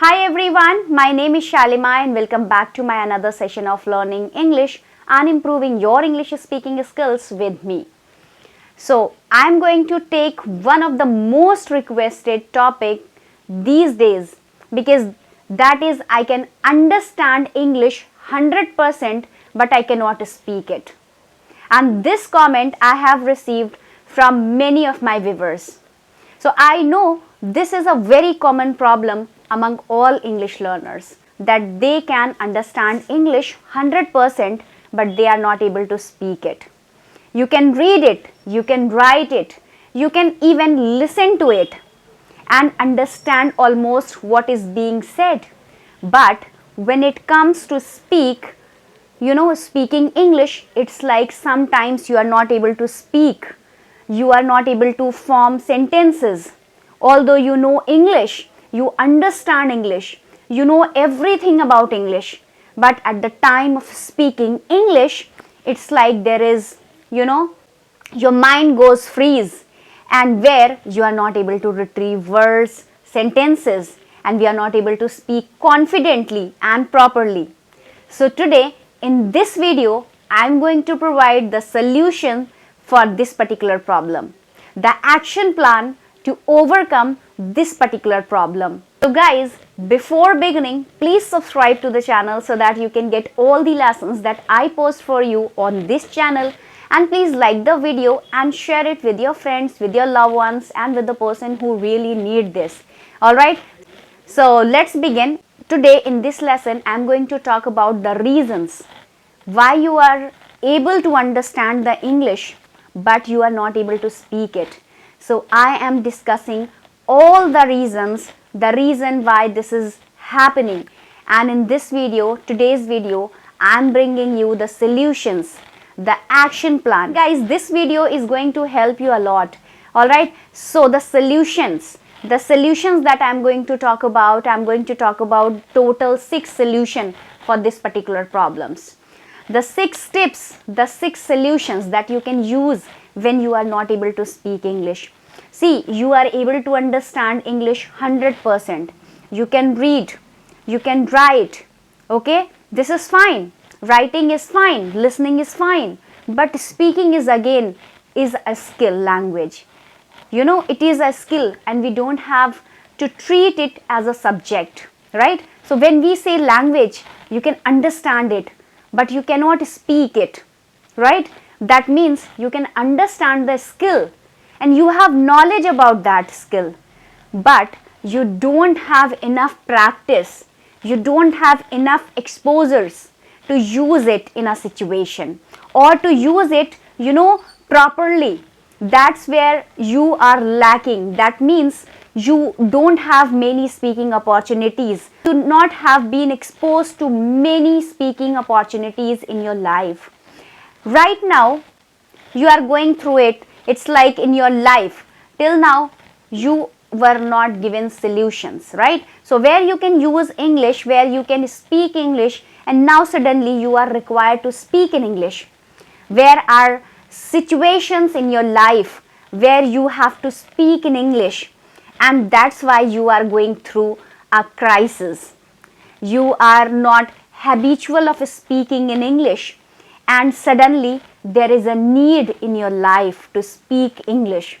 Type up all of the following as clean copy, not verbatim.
Hi everyone, my name is Shalima and welcome back to my another session of learning English and improving your English speaking skills with me. So, I am going to take one of the most requested topic these days because that is I can understand English 100% but I cannot speak it. And this comment I have received from many of my viewers. So I know this is a very common problem among all English learners that they can understand English 100% but they are not able to speak it. You can read it, you can write it, you can even listen to it and understand almost what is being said. But when it comes to speaking English, it's like sometimes you are not able to speak. You are not able to form sentences. Although you know English, you understand English, you know everything about English. But at the time of speaking English, it's like there is, your mind goes freeze and where you are not able to retrieve words, sentences, and we are not able to speak confidently and properly. So today, in this video, I am going to provide the solution for this particular problem, the action plan to overcome this particular problem. So guys, before beginning, please subscribe to the channel so that you can get all the lessons that I post for you on this channel, and please like the video and share it with your friends, with your loved ones, and with the person who really need this. Alright, so let's begin. Today in this lesson, I am going to talk about the reasons why you are able to understand the English but you are not able to speak it. So I am discussing all the reasons, the reason why this is happening, and in this video, today's video, I am bringing you the solutions, the action plan. Guys, this video is going to help you a lot. Alright, so the solutions that I am going to talk about, I am going to talk about total 6 solutions for this particular problems. The 6 tips, the 6 solutions that you can use when you are not able to speak English. See, you are able to understand English 100%. You can read, you can write, okay? This is fine. Writing is fine, listening is fine. But speaking is a skill language. It is a skill and we don't have to treat it as a subject, right? So when we say language, you can understand it, but you cannot speak it, right? That means you can understand the skill and you have knowledge about that skill, but you don't have enough practice, you don't have enough exposures to use it in a situation or to use it, properly. That's where you are lacking. That means you don't have many speaking opportunities. You do not have been exposed to many speaking opportunities in your life. Right now, you are going through it. It's like in your life. Till now, you were not given solutions, right? So where you can use English, where you can speak English, and now suddenly you are required to speak in English. Where are situations in your life where you have to speak in English, and that's why you are going through a crisis. You are not habitual of speaking in English, and suddenly there is a need in your life to speak English.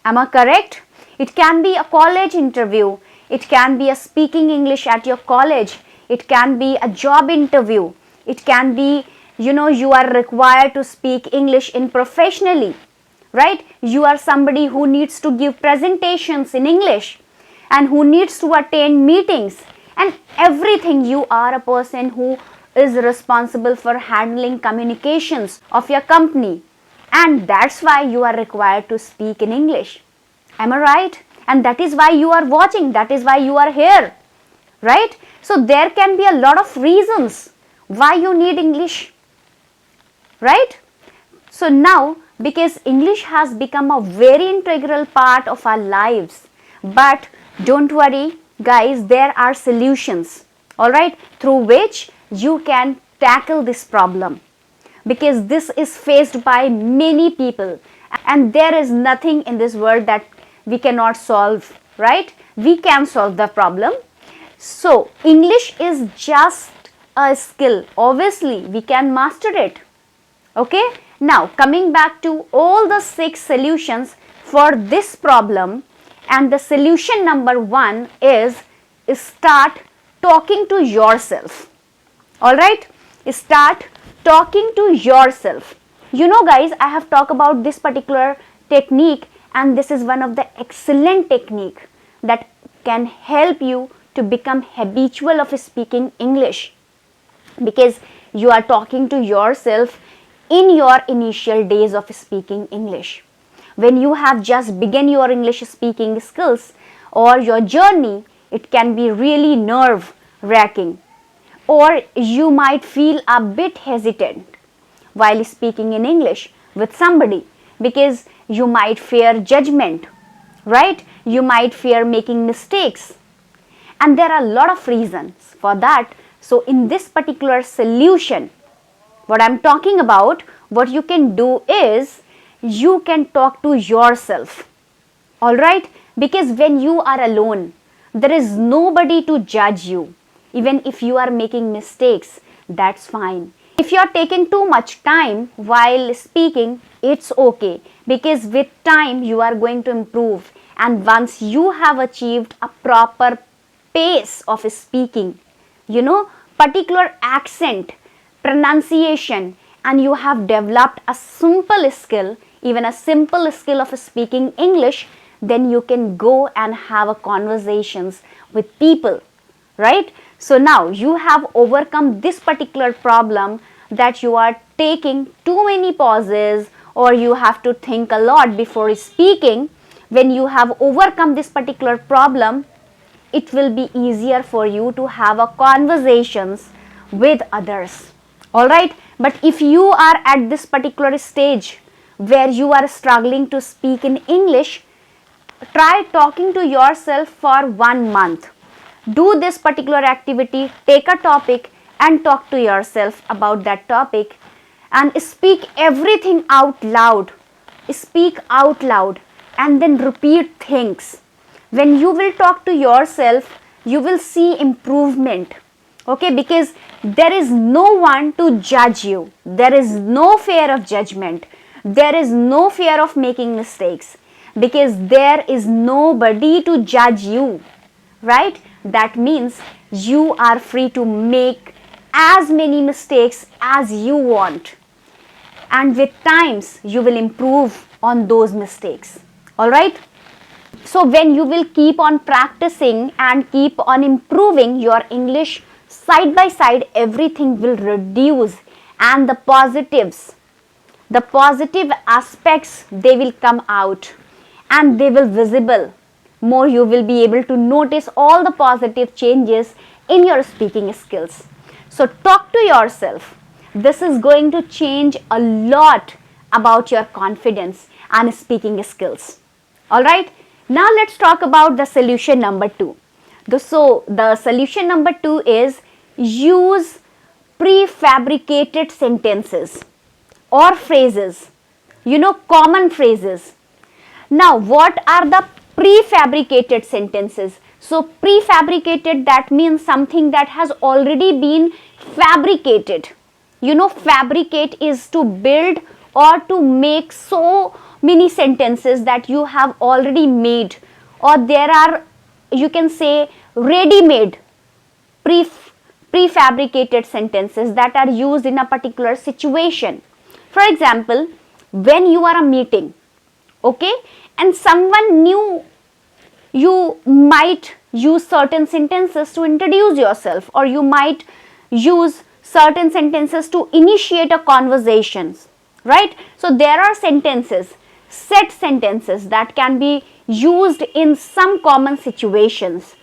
Am I correct? It can be a college interview, it can be a speaking English at your college, it can be a job interview, it can be you are required to speak English in professionally, right? You are somebody who needs to give presentations in English and who needs to attend meetings and everything. You are a person who is responsible for handling communications of your company, and that's why you are required to speak in English. Am I right? And that is why you are watching, that is why you are here, right? So there can be a lot of reasons why you need English, right? So now, because English has become a very integral part of our lives, but don't worry guys, there are solutions, alright, through which you can tackle this problem, because this is faced by many people and there is nothing in this world that we cannot solve, right? We can solve the problem. So English is just a skill, obviously we can master it. Okay, now coming back to all the 6 solutions for this problem, and the solution number 1 is start talking to yourself. All right, start talking to yourself. You know guys, I have talked about this particular technique, and this is one of the excellent technique that can help you to become habitual of speaking English, because you are talking to yourself in your initial days of speaking English. When you have just begun your English speaking skills or your journey, it can be really nerve wracking, or you might feel a bit hesitant while speaking in English with somebody, because you might fear judgment, right? You might fear making mistakes, and there are a lot of reasons for that. So in this particular solution, what I'm talking about, what you can do is you can talk to yourself. All right, because when you are alone, there is nobody to judge you. Even if you are making mistakes, that's fine. If you are taking too much time while speaking, it's okay, because with time you are going to improve, and once you have achieved a proper pace of speaking, you know, particular accent, pronunciation, and you have developed a simple skill, even a simple skill of speaking English, then you can go and have a conversations with people, right? So now you have overcome this particular problem, that you are taking too many pauses or you have to think a lot before speaking. When you have overcome this particular problem, it will be easier for you to have a conversations with others. All right, but if you are at this particular stage where you are struggling to speak in English, try talking to yourself for 1 month. Do this particular activity, take a topic and talk to yourself about that topic, and speak everything out loud. Speak out loud and then repeat things. When you will talk to yourself, you will see improvement. Okay, because there is no one to judge you. There is no fear of judgment. There is no fear of making mistakes, because there is nobody to judge you, right? That means you are free to make as many mistakes as you want, and with times you will improve on those mistakes. All right, so when you will keep on practicing and keep on improving your English side by side, everything will reduce, and the positive aspects, they will come out and they will visible more. You will be able to notice all the positive changes in your speaking skills. So talk to yourself. This is going to change a lot about your confidence and speaking skills. All right, now let's talk about the solution number 2. So the solution number 2 is use prefabricated sentences or phrases, common phrases. Now, what are the prefabricated sentences? So, prefabricated, that means something that has already been fabricated. Fabricate is to build or to make so many sentences that you have already made, or there are, you can say, ready-made prefabricated sentences that are used in a particular situation. For example, when you are a meeting, okay, and someone new, you might use certain sentences to introduce yourself, or you might use certain sentences to initiate a conversation, right? So there are sentences, set sentences that can be used in some common situations,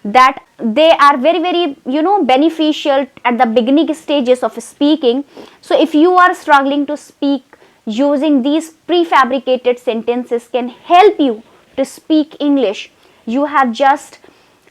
that they are very beneficial at the beginning stages of speaking. So if you are struggling to speak, using these prefabricated sentences can help you to speak English. You have just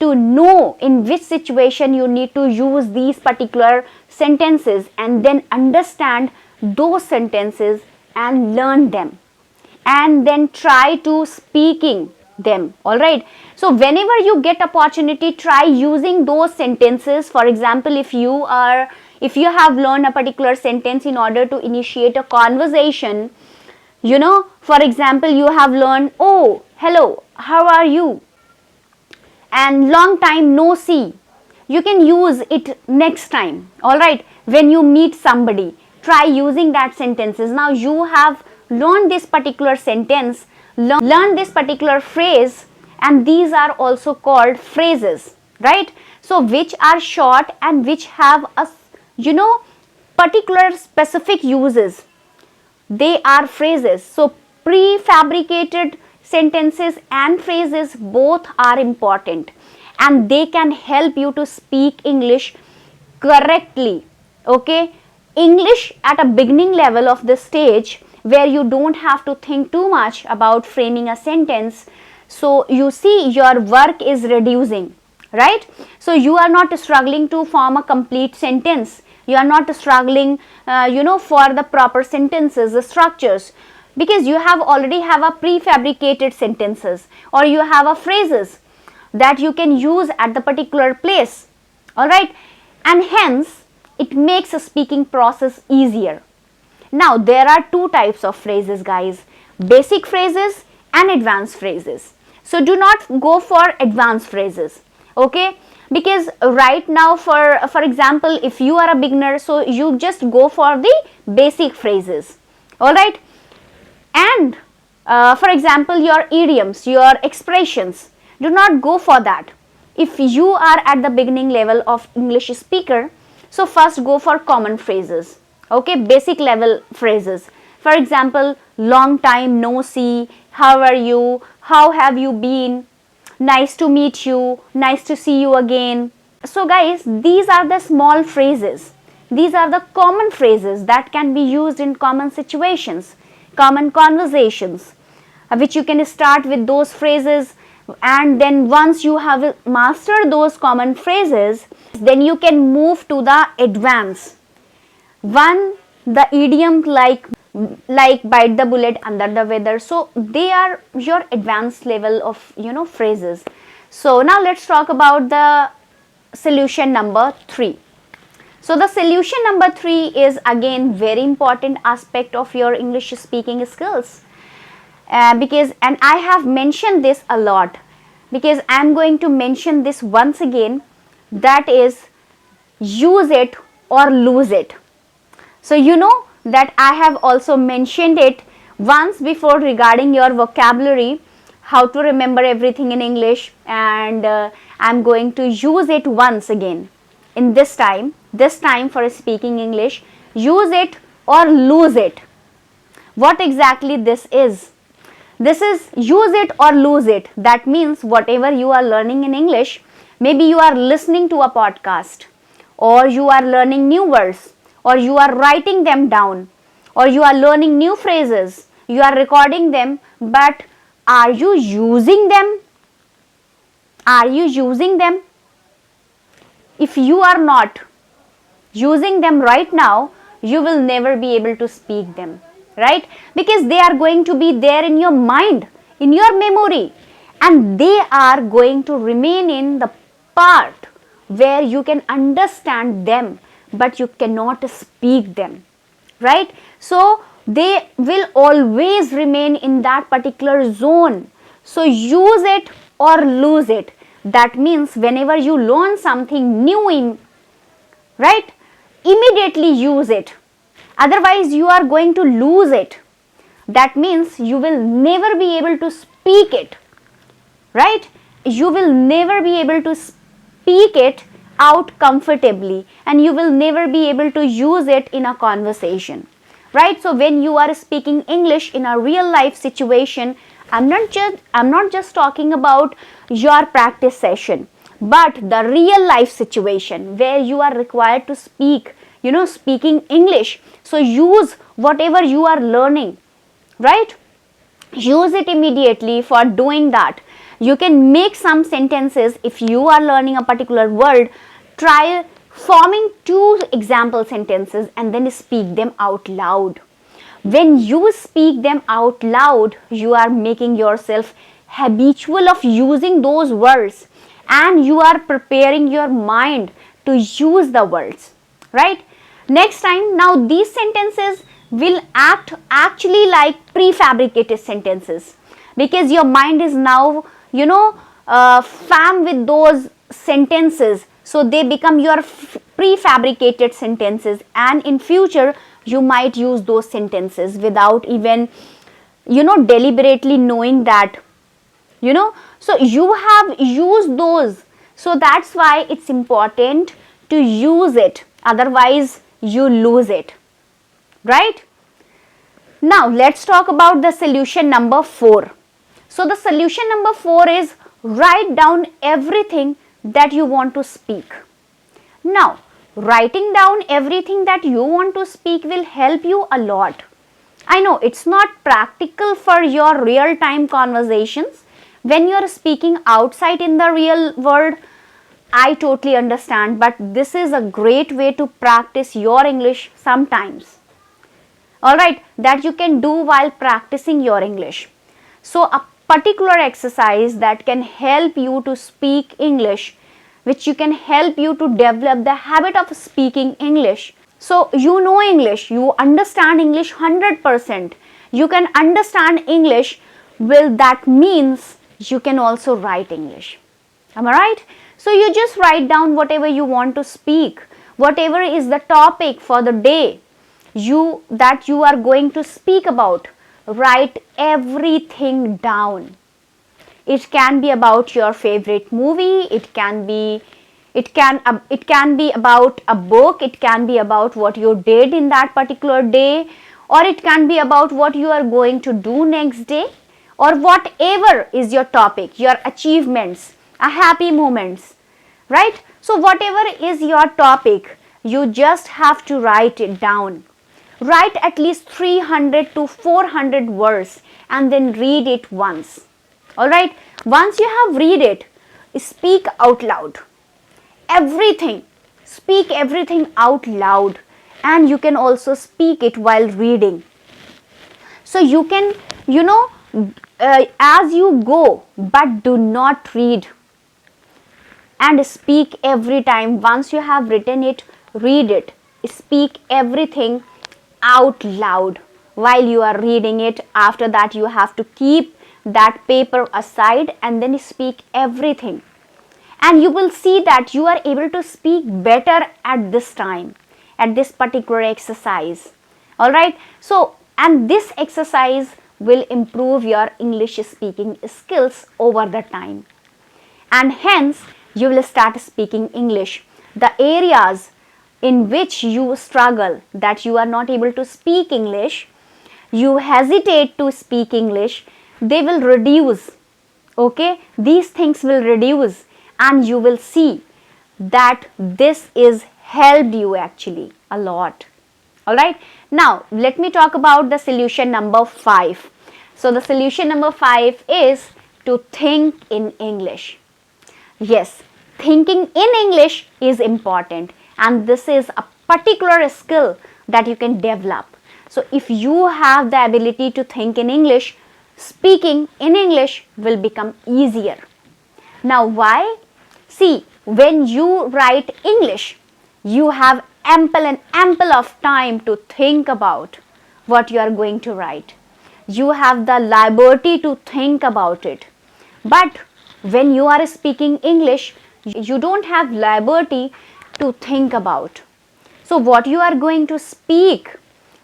to know in which situation you need to use these particular sentences, and then understand those sentences and learn them, and then try to speaking them. All right. So whenever you get opportunity, try using those sentences. For example, if you have learned a particular sentence in order to initiate a conversation, for example, you have learned, oh, hello, how are you? And long time no see. You can use it next time. All right. When you meet somebody, try using that sentences. Now you have learned this particular sentence, learn this particular phrase, and these are also called phrases, right? So which are short and which have a particular specific uses. They are phrases. So prefabricated sentences and phrases both are important, and they can help you to speak English correctly. Okay, English at a beginning level of the stage, where you don't have to think too much about framing a sentence. So you see, your work is reducing, right? So you are not struggling to form a complete sentence. You are not struggling for the proper sentences, the structures, because you have already have a prefabricated sentences, or you have a phrases that you can use at the particular place. All right, and hence it makes a speaking process easier. Now there are two types of phrases, guys: basic phrases and advanced phrases. So do not go for advanced phrases, okay? Because right now, for example, if you are a beginner, so you just go for the basic phrases. All right, and for example, your idioms, your expressions, do not go for that. If you are at the beginning level of English speaker, so first go for common phrases, okay, basic level phrases. For example, long time no see, how are you, how have you been, nice to meet you, nice to see you again. So guys, these are the small phrases. These are the common phrases that can be used in common situations, common conversations, which you can start with those phrases, and then once you have mastered those common phrases, then you can move to the advanced one, the idiom like bite the bullet under the weather. So they are your advanced level of phrases. So now let's talk about the solution number 3. So the solution number 3 is again very important aspect of your English speaking skills, because, and I have mentioned this a lot, because I am going to mention this once again, that is, use it or lose it. So you know that I have also mentioned it once before regarding your vocabulary, how to remember everything in English, and I am going to use it once again in this time for speaking English. Use it or lose it. What exactly this is? This is use it or lose it. That means whatever you are learning in English, maybe you are listening to a podcast, or you are learning new words, or you are writing them down, or you are learning new phrases, you are recording them, but are you using them? Are you using them? If you are not using them right now, you will never be able to speak them, right? Because they are going to be there in your mind, in your memory, and they are going to remain in the part where you can understand them, but you cannot speak them, right? So they will always remain in that particular zone. So use it or lose it. That means whenever you learn something new, right, immediately use it. Otherwise you are going to lose it. That means you will never be able to speak it, right? You will never be able to speak it out comfortably, and you will never be able to use it in a conversation, right? So when you are speaking English in a real life situation, I'm not just talking about your practice session, but the real life situation where you are required to speak, speaking English. So use whatever you are learning, right? Use it immediately for doing that. You can make some sentences. If you are learning a particular word, try forming 2 example sentences and then speak them out loud. When you speak them out loud, you are making yourself habitual of using those words, and you are preparing your mind to use the words, right? Next time, now these sentences will act actually like prefabricated sentences, because your mind is now, fam with those sentences, so they become your prefabricated sentences, and in future you might use those sentences without even deliberately knowing that, so you have used those. So that's why it's important to use it, otherwise you lose it, right? Now let's talk about the solution number 4. So the solution number 4 is write down everything that you want to speak. Now, writing down everything that you want to speak will help you a lot. I know it's not practical for your real-time conversations. When you're speaking outside in the real world, I totally understand, but this is a great way to practice your English sometimes. Alright, that you can do while practicing your English. So a particular exercise that can help you to speak English, which you can help you to develop the habit of speaking English. So you know English, you understand English 100%. You can understand English, well, that means you can also write English. Am I right? So you just write down whatever you want to speak, whatever is the topic for the day that you are going to speak about. Write everything down. It can be about your favorite movie, it can be about a book, it can be about what you did in that particular day, or it can be about what you are going to do next day, or whatever is your topic, your achievements, happy moments, right? So whatever is your topic, you just have to write it down. Write at least 300 to 400 words and then read it once. Alright, once you have read it, speak out loud. Everything, speak everything out loud, and you can also speak it while reading. So you can, as you go, but do not read and speak every time. Once you have written it, read it. Speak everything out loud while you are reading it. After that, you have to keep that paper aside and then speak everything. And you will see that you are able to speak better at this time, at this particular exercise. Alright, so, and this exercise will improve your English speaking skills over the time. And hence, you will start speaking English. The areas in which you struggle, that you are not able to speak English, you hesitate to speak English, they will reduce. Okay, these things will reduce, and you will see that this is helped you actually a lot. Alright, now let me talk about the solution number 5. So the solution number 5 is to think in English. Yes, thinking in English is important, and this is a particular skill that you can develop. So if you have the ability to think in English, speaking in English will become easier. Now why? See, when you write English, you have ample of time to think about what you are going to write. You have the liberty to think about it. But when you are speaking English, you don't have liberty to think about. So what you are going to speak,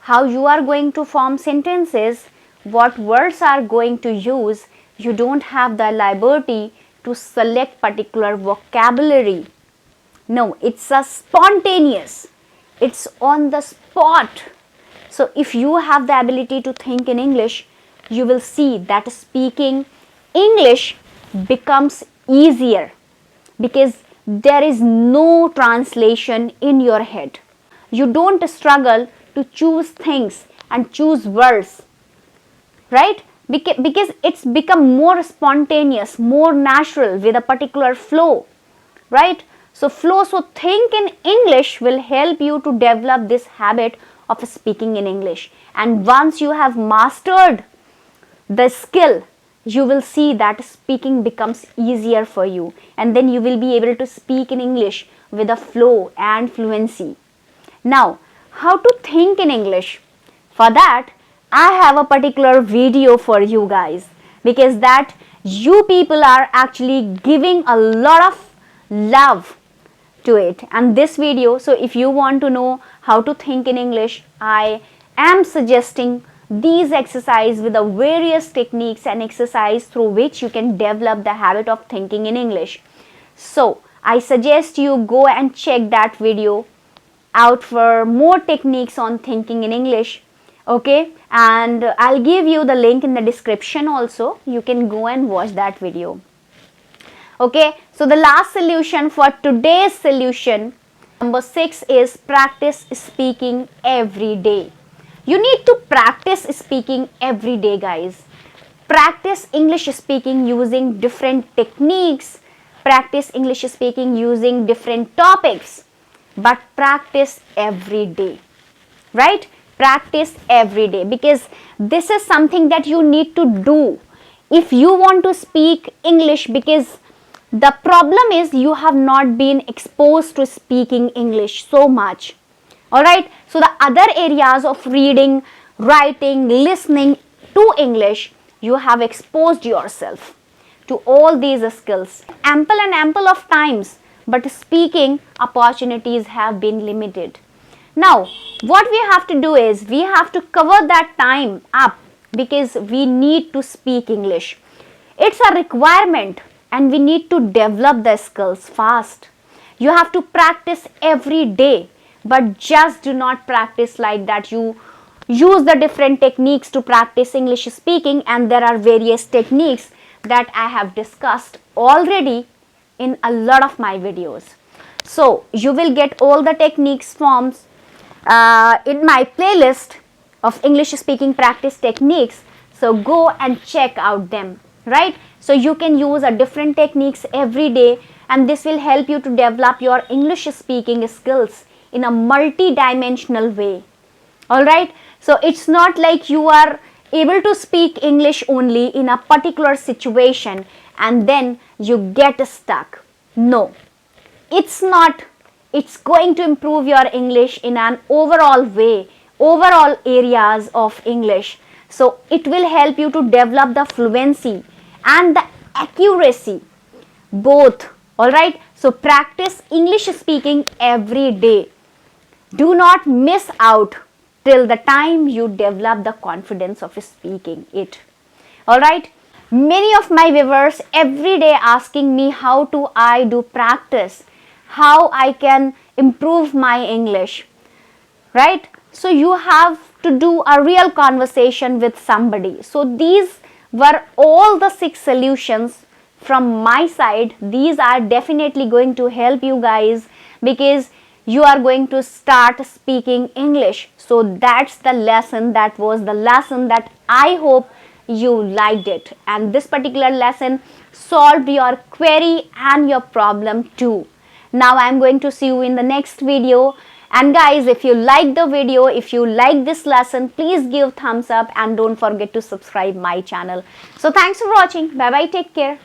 how you are going to form sentences, what words are going to use, you don't have the liberty to select particular vocabulary. No, it's a spontaneous. It's on the spot. So if you have the ability to think in English, you will see that speaking English becomes easier because there is no translation in your head. You don't struggle to choose things and choose words, right? Because it's become more spontaneous, more natural with a particular flow, right? So think in English will help you to develop this habit of speaking in English. And once you have mastered the skill, you will see that speaking becomes easier for you, and then you will be able to speak in English with a flow and fluency. Now, how to think in English? For that, I have a particular video for you guys, because that you people are actually giving a lot of love to it and this video. So if you want to know how to think in English, I am suggesting these exercise with the various techniques and exercise through which you can develop the habit of thinking in English. So I suggest you go and check that video out for more techniques on thinking in English. Okay, and I'll give you the link in the description also. You can go and watch that video. Okay, so the last solution for today's solution, number 6, is practice speaking every day. You need to practice speaking every day, guys. Practice English speaking using different techniques. Practice English speaking using different topics. But practice every day, right? Practice every day, because this is something that you need to do if you want to speak English, because the problem is you have not been exposed to speaking English so much. Alright, so the other areas of reading, writing, listening to English, you have exposed yourself to all these skills ample and ample of times, but speaking opportunities have been limited. Now, what we have to do is we have to cover that time up, because we need to speak English. It's a requirement and we need to develop the skills fast. You have to practice every day, but just do not practice like that. You use the different techniques to practice English speaking, and there are various techniques that I have discussed already in a lot of my videos. So you will get all the techniques forms in my playlist of English speaking practice techniques. So go and check out them, right? So you can use a different techniques every day, and this will help you to develop your English speaking skills in a multi-dimensional way. Alright, so it's not like you are able to speak English only in a particular situation and then you get stuck. No, it's not. It's going to improve your English in an overall way, overall areas of English. So it will help you to develop the fluency and the accuracy, both. Alright, so practice English speaking every day. Do not miss out till the time you develop the confidence of speaking it. Alright, many of my viewers every day asking me how do I do practice, how I can improve my English, right? So you have to do a real conversation with somebody. So these were all the 6 solutions from my side. These are definitely going to help you guys, because you are going to start speaking English. So that's the lesson. That was the lesson that I hope you liked it, and this particular lesson solved your query and your problem too. Now I am going to see you in the next video. And guys, if you like the video, if you like this lesson, please give thumbs up and don't forget to subscribe my channel. So thanks for watching. Bye bye. Take care.